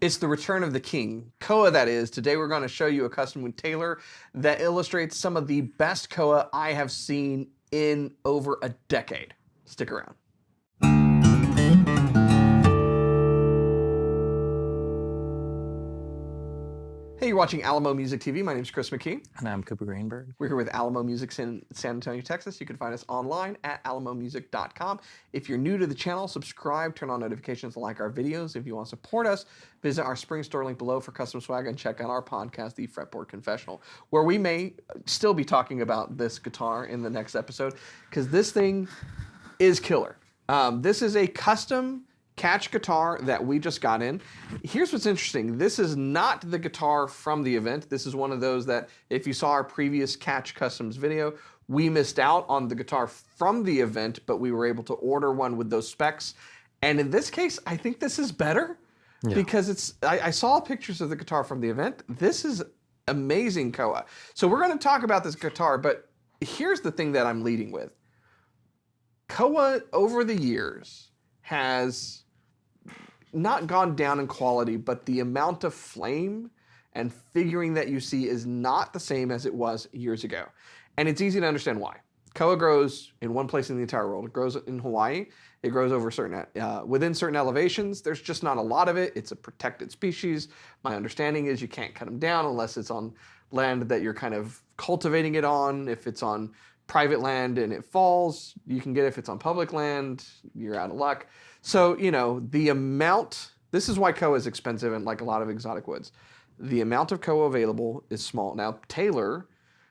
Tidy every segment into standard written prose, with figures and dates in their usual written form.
It's the return of the king. Koa, that is. Today we're going to show you a custom with Taylor that illustrates some of the best Koa I have seen in over a decade. Stick around. Hey, you're watching Alamo Music TV. My name is Chris McKee. And I'm Cooper Greenberg. We're here with Alamo Music in San Antonio, Texas. You can find us online at alamomusic.com. If you're new to the channel, subscribe, turn on notifications, and like our videos. If you want to support us, visit our spring store link below for custom swag and check out our podcast, the Fretboard Confessional, where we may still be talking about this guitar in the next episode because this thing is killer. This is a custom catch guitar that we just got in. Here's what's interesting. This is not the guitar from the event. This is one of those that if you saw our previous Catch Customs video, we missed out on the guitar from the event, but we were able to order one with those specs. And in this case, I think this is better because I saw pictures of the guitar from the event. This is amazing Koa. So we're going to talk about this guitar, but here's the thing that I'm leading with. Koa over the years has not gone down in quality, but the amount of flame and figuring that you see is not the same as it was years ago. And it's easy to understand why. Koa grows in one place in the entire world. It grows in Hawaii. It grows over within certain elevations. There's just not a lot of it. It's a protected species. My understanding is you can't cut them down unless it's on land that you're kind of cultivating it on. If it's on private land and it falls, you can get it. If it's on public land, you're out of luck. So, you know, the amount, this is why Koa is expensive and like a lot of exotic woods. The amount of Koa available is small. Now, Taylor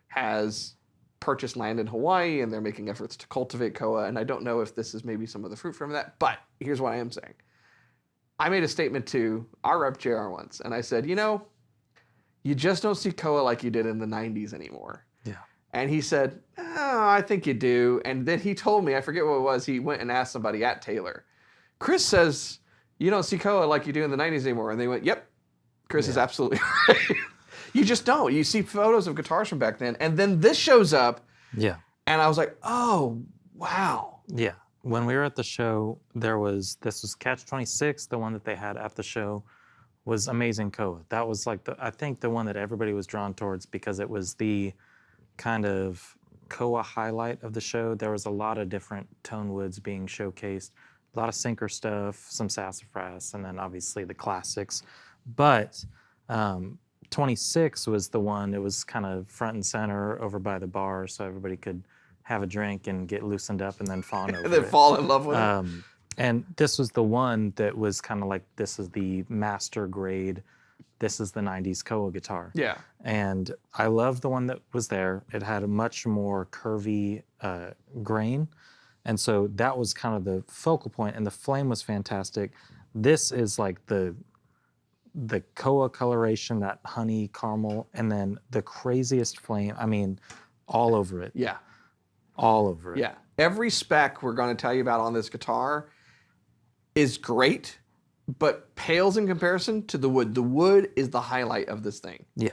has purchased land in Hawaii and they're making efforts to cultivate Koa. And I don't know if this is maybe some of the fruit from that, but here's what I am saying. I made a statement to our rep JR once and I said, you know, you just don't see Koa like you did in the 90s anymore. Yeah. And he said, oh, I think you do. And then he told me, I forget what it was, he went and asked somebody at Taylor. Chris says, you don't see Koa like you do in the 90s anymore. And they went, yep, Chris is absolutely right. You just don't. You see photos of guitars from back then. And then this shows up. Yeah. And I was like, oh, wow. Yeah. When we were at the show, this was Catch 26, the one that they had at the show was Amazing Koa. That was like, I think the one that everybody was drawn towards because it was the kind of Koa highlight of the show. There was a lot of different tone woods being showcased, a lot of sinker stuff, some sassafras, and then obviously the classics. But 26 was the one, it was kind of front and center over by the bar so everybody could have a drink and get loosened up and then fawn over And then fall in love with it. And this was the one that was kind of like, this is the master grade, this is the 90s Koa guitar. Yeah. And I loved the one that was there. It had a much more curvy grain. And so that was kind of the focal point, and the flame was fantastic. This is like the Koa coloration, that honey caramel, and then the craziest flame. I mean, all over it. Yeah. All over it. Yeah. Every spec we're going to tell you about on this guitar is great, but pales in comparison to the wood. The wood is the highlight of this thing. Yeah.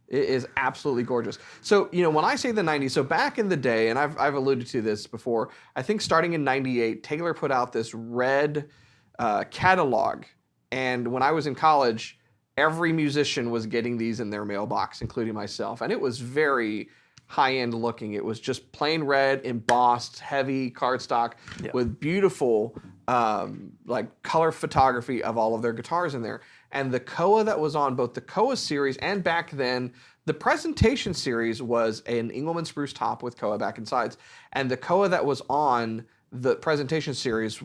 It is absolutely gorgeous. So, you know, when I say the 90s, so back in the day, and I've alluded to this before, I think starting in 98, Taylor put out this red catalog. And when I was in college, every musician was getting these in their mailbox, including myself. And it was very high-end looking. It was just plain red, embossed, heavy cardstock with beautiful like color photography of all of their guitars in there. And the Koa that was on both the Koa series and back then, the presentation series was an Engelmann spruce top with Koa back and sides. And the Koa that was on the presentation series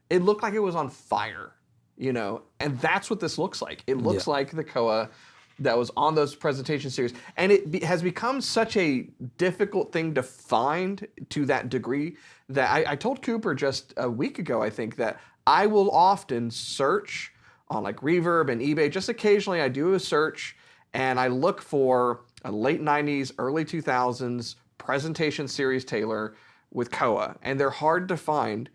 it looked like it was on fire, you know? And that's what this looks like. It looks like the Koa that was on those presentation series. And it has become such a difficult thing to find to that degree that I told Cooper just a week ago, I think, that I will often search on like Reverb and eBay. Just occasionally I do a search and I look for a late 90s, early 2000s presentation series Taylor with Koa. And they're hard to find.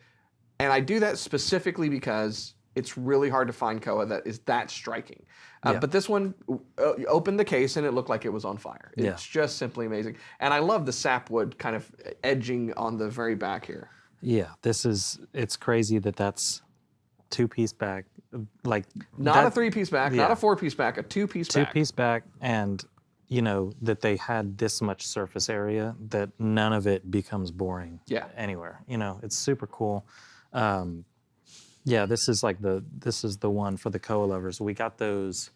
And I do that specifically because it's really hard to find Koa that is that striking. But this one opened the case and it looked like it was on fire. It's just simply amazing. And I love the sapwood kind of edging on the very back here. Yeah, it's crazy that that's 2-piece back, like Not a 3-piece back, not a 4-piece back, a 2-piece back. 2-piece back, and that they had this much surface area that none of it becomes boring anywhere. It's super cool. This is the one for the Koa lovers. We got those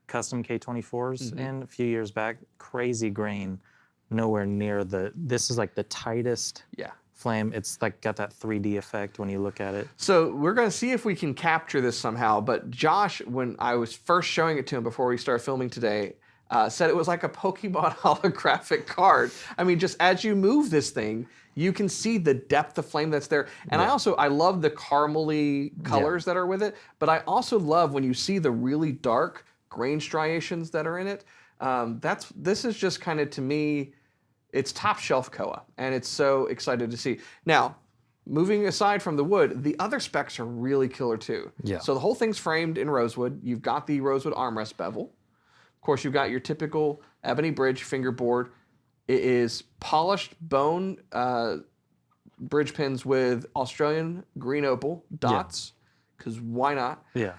custom K24s in a few years back. Crazy grain, nowhere near this is like the tightest flame. It's like got that 3D effect when you look at it. So we're going to see if we can capture this somehow. But Josh, when I was first showing it to him before we started filming today, said it was like a Pokemon holographic card. I mean, just as you move this thing, you can see the depth of flame that's there. And I love the caramely colors that are with it, but I also love when you see the really dark grain striations that are in it. This is just kind of, to me, it's top shelf Koa, and it's so excited to see. Now, moving aside from the wood, the other specs are really killer too. Yeah. So the whole thing's framed in rosewood. You've got the rosewood armrest bevel. Of course, you've got your typical ebony bridge fingerboard. It is polished bone bridge pins with Australian green opal dots, because why not? Yeah.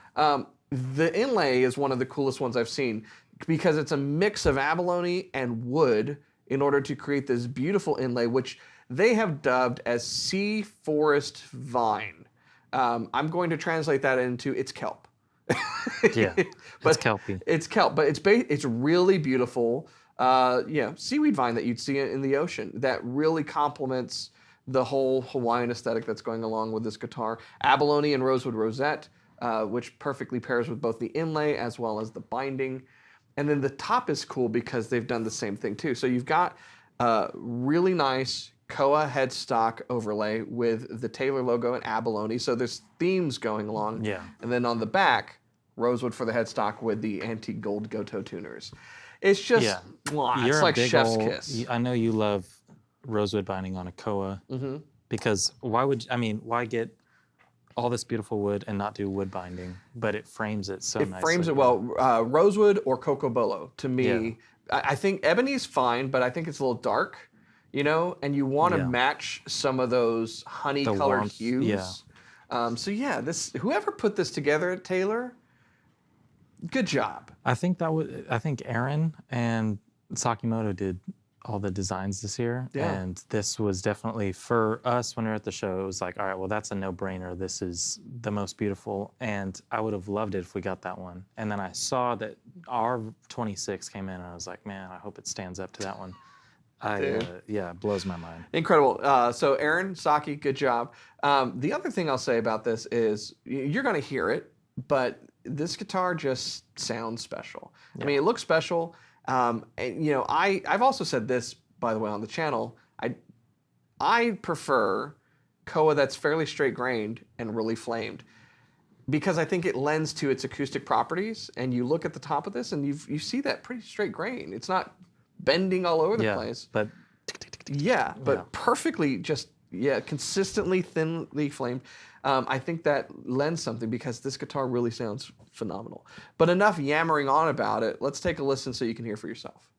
The inlay is one of the coolest ones I've seen because it's a mix of abalone and wood in order to create this beautiful inlay, which they have dubbed as sea forest vine. I'm going to translate that into it's kelp. Yeah, but it's kelpy. It's kelp, but it's really beautiful. Seaweed vine that you'd see in the ocean that really complements the whole Hawaiian aesthetic that's going along with this guitar. Abalone and rosewood rosette, which perfectly pairs with both the inlay as well as the binding. And then the top is cool because they've done the same thing too. So you've got a really nice Koa headstock overlay with the Taylor logo and abalone. So there's themes going along. Yeah. And then on the back, rosewood for the headstock with the antique gold Goto tuners. It's just, it's like chef's kiss. I know you love rosewood binding on a Koa, because why get all this beautiful wood and not do wood binding? But it frames it so nicely. It frames it well. Rosewood or cocobolo, to me. I think ebony's fine, but I think it's a little dark, and you want to match some of those honey-colored hues. Yeah. Whoever put this together at Taylor, good job. I think Aaron and Sakimoto did all the designs this year, and this was definitely, for us when we were at the show, it was like, all right, well, that's a no-brainer. This is the most beautiful, and I would have loved it if we got that one. And then I saw that our 26 came in, and I was like, man, I hope it stands up to that one. It blows my mind. Incredible. So Aaron, Saki, good job. The other thing I'll say about this is you're going to hear it, but this guitar just sounds special. I mean, it looks special. I've also said this, by the way, on the channel. I prefer Koa that's fairly straight grained and really flamed, because I think it lends to its acoustic properties. And you look at the top of this, and you see that pretty straight grain. It's not bending all over the place. But perfectly consistently thinly flamed. I think that lends something, because this guitar really sounds phenomenal. But enough yammering on about it. Let's take a listen so you can hear for yourself.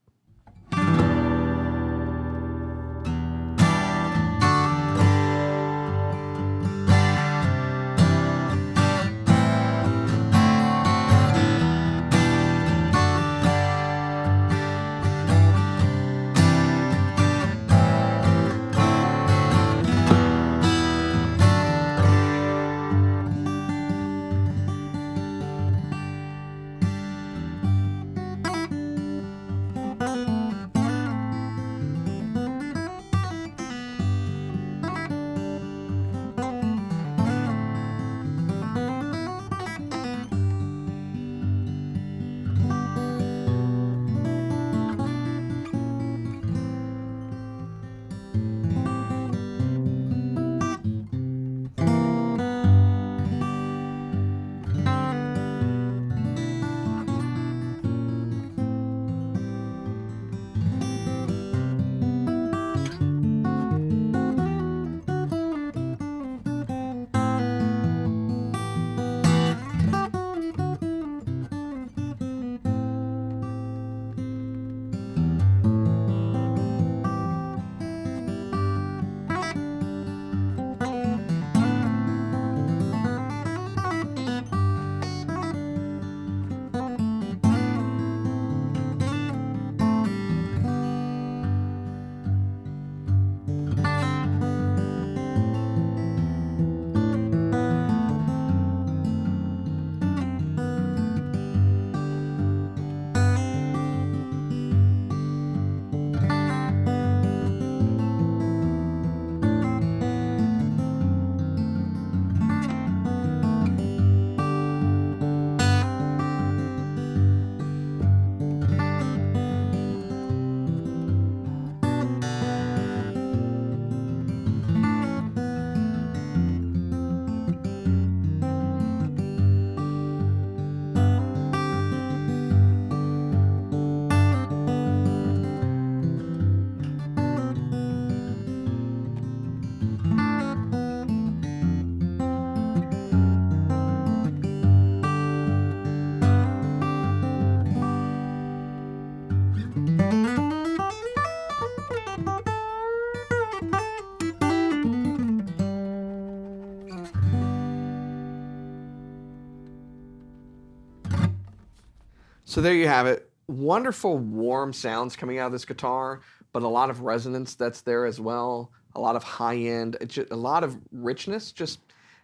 So there you have it. Wonderful warm sounds coming out of this guitar, but a lot of resonance that's there as well. A lot of high end, a lot of richness.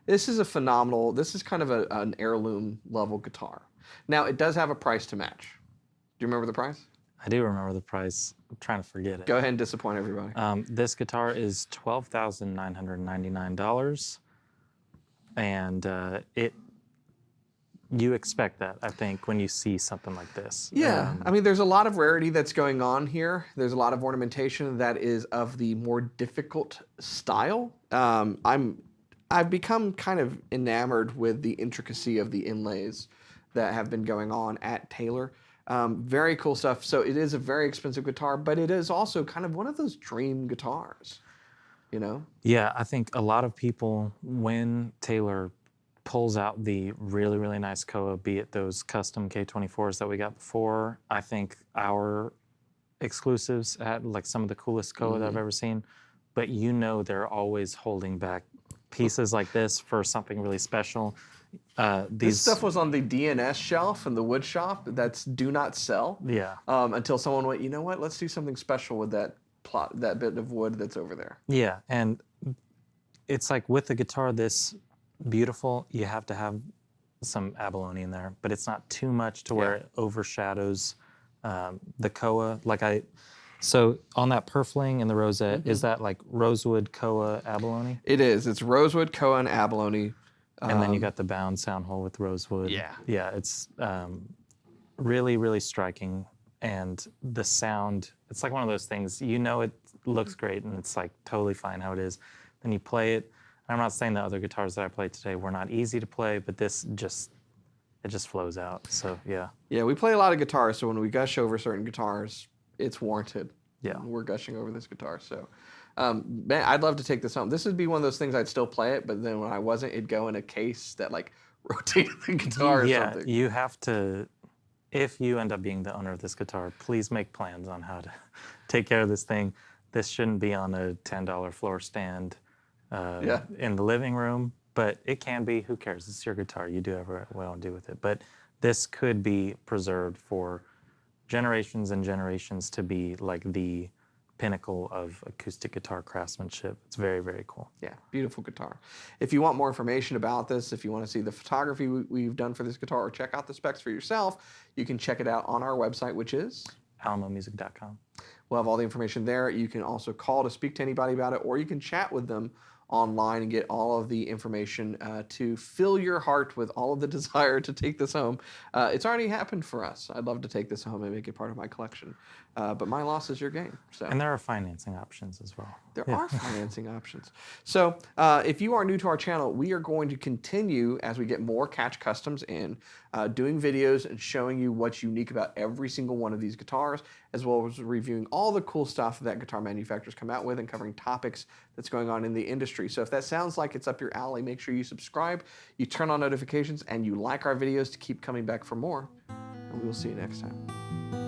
This is a phenomenal. This is kind of an heirloom level guitar. Now it does have a price to match. Do you remember the price? I do remember the price. I'm trying to forget it. Go ahead and disappoint everybody. This guitar is $12,999, and you expect that, I think, when you see something like this. Yeah, I mean, there's a lot of rarity that's going on here. There's a lot of ornamentation that is of the more difficult style. I've become kind of enamored with the intricacy of the inlays that have been going on at Taylor. Very cool stuff. So it is a very expensive guitar, but it is also kind of one of those dream guitars, you know? Yeah, I think a lot of people, when Taylor pulls out the really, really nice Koa, be it those custom K24s that we got before, I think our exclusives had like some of the coolest Koa that I've ever seen, but you know they're always holding back pieces like this for something really special. This stuff was on the DNS shelf in the wood shop that's do not sell. Yeah. Until someone went, you know what, let's do something special with that bit of wood that's over there. Yeah, and it's like with the guitar this beautiful, you have to have some abalone in there, but it's not too much to where it overshadows the Koa. So on that purfling and the rosette, is that like rosewood, Koa, abalone? It is. It's rosewood, Koa, and abalone. And then you got the bound sound hole with rosewood. Yeah. Yeah, it's really, really striking. And the sound, it's like one of those things, you know it looks great and it's like totally fine how it is. Then you play it. I'm not saying the other guitars that I played today were not easy to play, but this it just flows out. So yeah. Yeah, we play a lot of guitars, so when we gush over certain guitars, it's warranted. Yeah. We're gushing over this guitar. So man, I'd love to take this home. This would be one of those things I'd still play it, but then when I wasn't, it'd go in a case that like rotated the guitar or something. You have to, if you end up being the owner of this guitar, please make plans on how to take care of this thing. This shouldn't be on a $10 floor stand in the living room, but it can be. Who cares? It's your guitar. You do whatever you want to do with it. But this could be preserved for generations and generations to be like the pinnacle of acoustic guitar craftsmanship. It's very, very cool. Yeah, beautiful guitar. If you want more information about this, if you want to see the photography we've done for this guitar or check out the specs for yourself, you can check it out on our website, which is alamomusic.com. We'll have all the information there. You can also call to speak to anybody about it, or you can chat with them online and get all of the information to fill your heart with all of the desire to take this home. It's already happened for us. I'd love to take this home and make it part of my collection. But my loss is your gain. So. And there are financing options as well. There are financing options. So if you are new to our channel, we are going to continue as we get more Catch Customs in, doing videos and showing you what's unique about every single one of these guitars, as well as reviewing all the cool stuff that guitar manufacturers come out with and covering topics that's going on in the industry. So if that sounds like it's up your alley, make sure you subscribe, you turn on notifications, and you like our videos to keep coming back for more. And we will see you next time.